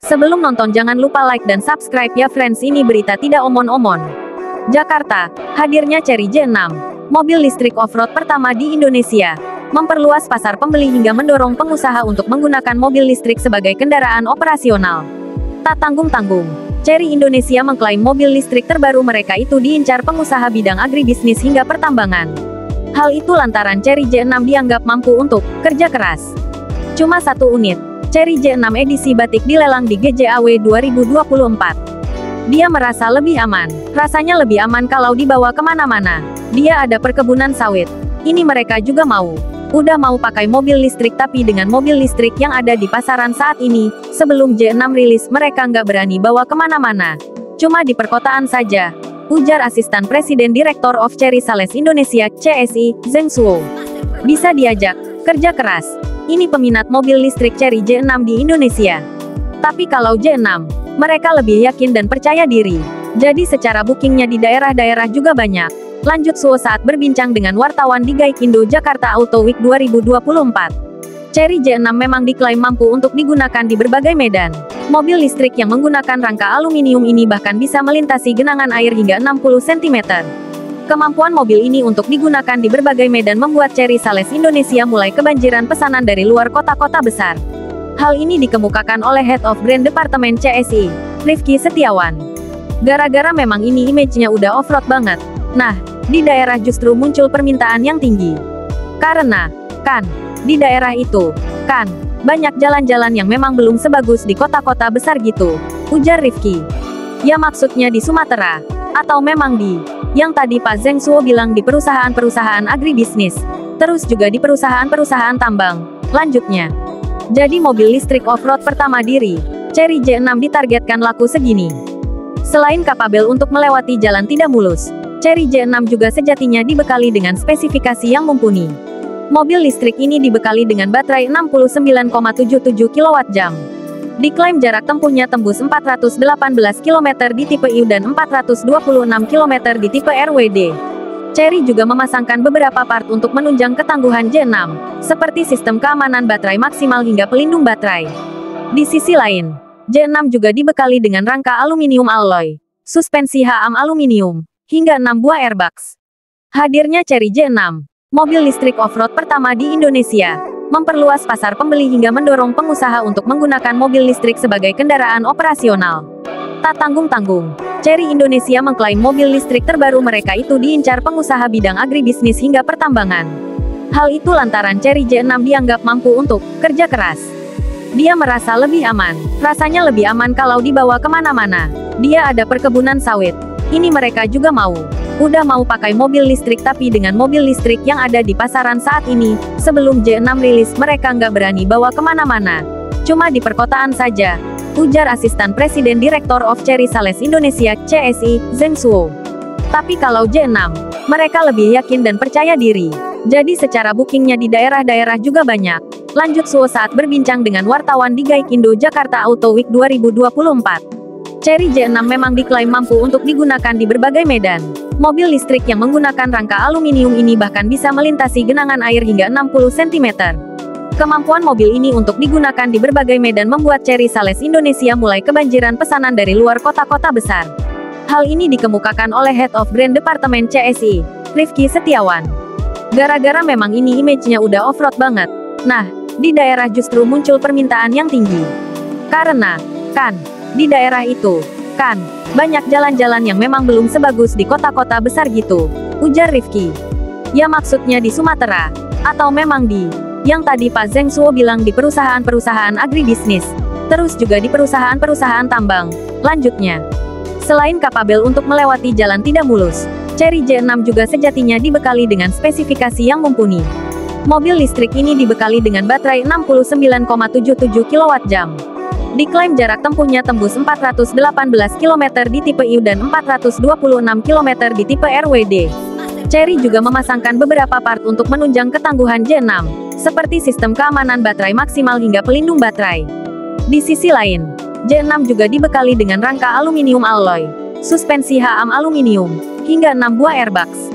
Sebelum nonton jangan lupa like dan subscribe ya friends, ini berita tidak omon-omon. Jakarta, hadirnya Chery J6, mobil listrik off-road pertama di Indonesia, memperluas pasar pembeli hingga mendorong pengusaha untuk menggunakan mobil listrik sebagai kendaraan operasional. Tak tanggung-tanggung, Chery Indonesia mengklaim mobil listrik terbaru mereka itu diincar pengusaha bidang agribisnis hingga pertambangan. Hal itu lantaran Chery J6 dianggap mampu untuk kerja keras. Cuma satu unit Chery J6 edisi batik dilelang di GJAW 2024. Dia merasa lebih aman. Rasanya lebih aman kalau dibawa kemana-mana. Dia ada perkebunan sawit. Ini mereka juga mau. Udah mau pakai mobil listrik, tapi dengan mobil listrik yang ada di pasaran saat ini, sebelum J6 rilis mereka nggak berani bawa kemana-mana. Cuma di perkotaan saja. Ujar Asisten Presiden Director of Chery Sales Indonesia, CSI, Zeng Suo. Bisa diajak kerja keras. Ini peminat mobil listrik Chery J6 di Indonesia. Tapi kalau J6, mereka lebih yakin dan percaya diri. Jadi secara bookingnya di daerah-daerah juga banyak. Lanjut Suo saat berbincang dengan wartawan di Gaikindo Jakarta Auto Week 2024. Chery J6 memang diklaim mampu untuk digunakan di berbagai medan. Mobil listrik yang menggunakan rangka aluminium ini bahkan bisa melintasi genangan air hingga 60 cm. Kemampuan mobil ini untuk digunakan di berbagai medan membuat Chery Sales Indonesia mulai kebanjiran pesanan dari luar kota-kota besar. Hal ini dikemukakan oleh Head of Brand Departemen CSI, Rifki Setiawan. Gara-gara memang ini image-nya udah off-road banget. Nah, di daerah justru muncul permintaan yang tinggi. Karena, kan, di daerah itu, kan, banyak jalan-jalan yang memang belum sebagus di kota-kota besar gitu, ujar Rifki. Ya maksudnya di Sumatera, atau memang di, yang tadi Pak Zeng Suo bilang di perusahaan-perusahaan agribisnis, terus juga di perusahaan-perusahaan tambang, lanjutnya. Jadi mobil listrik off-road pertama diri, Chery J6 ditargetkan laku segini. Selain kapabel untuk melewati jalan tidak mulus, Chery J6 juga sejatinya dibekali dengan spesifikasi yang mumpuni. Mobil listrik ini dibekali dengan baterai 69,77 kWh. Diklaim jarak tempuhnya tembus 418 km di tipe IU dan 426 km di tipe RWD. Chery juga memasangkan beberapa part untuk menunjang ketangguhan J6, seperti sistem keamanan baterai maksimal hingga pelindung baterai. Di sisi lain, J6 juga dibekali dengan rangka aluminium alloy, suspensi HAM aluminium, hingga 6 buah airbags. Hadirnya Chery J6, mobil listrik off-road pertama di Indonesia, memperluas pasar pembeli hingga mendorong pengusaha untuk menggunakan mobil listrik sebagai kendaraan operasional. Tak tanggung-tanggung, Chery Indonesia mengklaim mobil listrik terbaru mereka itu diincar pengusaha bidang agribisnis hingga pertambangan. Hal itu lantaran Chery J6 dianggap mampu untuk kerja keras. Dia merasa lebih aman. Rasanya lebih aman kalau dibawa kemana-mana. Dia ada perkebunan sawit. Ini mereka juga mau. Udah mau pakai mobil listrik, tapi dengan mobil listrik yang ada di pasaran saat ini, sebelum J6 rilis mereka nggak berani bawa kemana-mana. Cuma di perkotaan saja, ujar Asisten Presiden Director of Chery Sales Indonesia, CSI, Zeng Suo. Tapi kalau J6, mereka lebih yakin dan percaya diri. Jadi secara bookingnya di daerah-daerah juga banyak. Lanjut Suo saat berbincang dengan wartawan di Gaikindo Jakarta Auto Week 2024. Chery J6 memang diklaim mampu untuk digunakan di berbagai medan. Mobil listrik yang menggunakan rangka aluminium ini bahkan bisa melintasi genangan air hingga 60 cm. Kemampuan mobil ini untuk digunakan di berbagai medan membuat Chery Sales Indonesia mulai kebanjiran pesanan dari luar kota-kota besar. Hal ini dikemukakan oleh Head of Brand Departemen CSI, Rifki Setiawan. Gara-gara memang ini image-nya udah off-road banget. Nah, di daerah justru muncul permintaan yang tinggi. Karena, kan, di daerah itu, kan, banyak jalan-jalan yang memang belum sebagus di kota-kota besar gitu, ujar Rifki. Ya maksudnya di Sumatera, atau memang di, yang tadi Pak Zeng Suo bilang di perusahaan-perusahaan agribisnis, terus juga di perusahaan-perusahaan tambang, lanjutnya. Selain kapabel untuk melewati jalan tidak mulus, Chery J6 juga sejatinya dibekali dengan spesifikasi yang mumpuni. Mobil listrik ini dibekali dengan baterai 69,77 kWh. Diklaim jarak tempuhnya tembus 418 km di tipe IU dan 426 km di tipe RWD. Chery juga memasangkan beberapa part untuk menunjang ketangguhan J6, seperti sistem keamanan baterai maksimal hingga pelindung baterai. Di sisi lain, J6 juga dibekali dengan rangka aluminium alloy, suspensi HAM aluminium, hingga 6 buah airbags.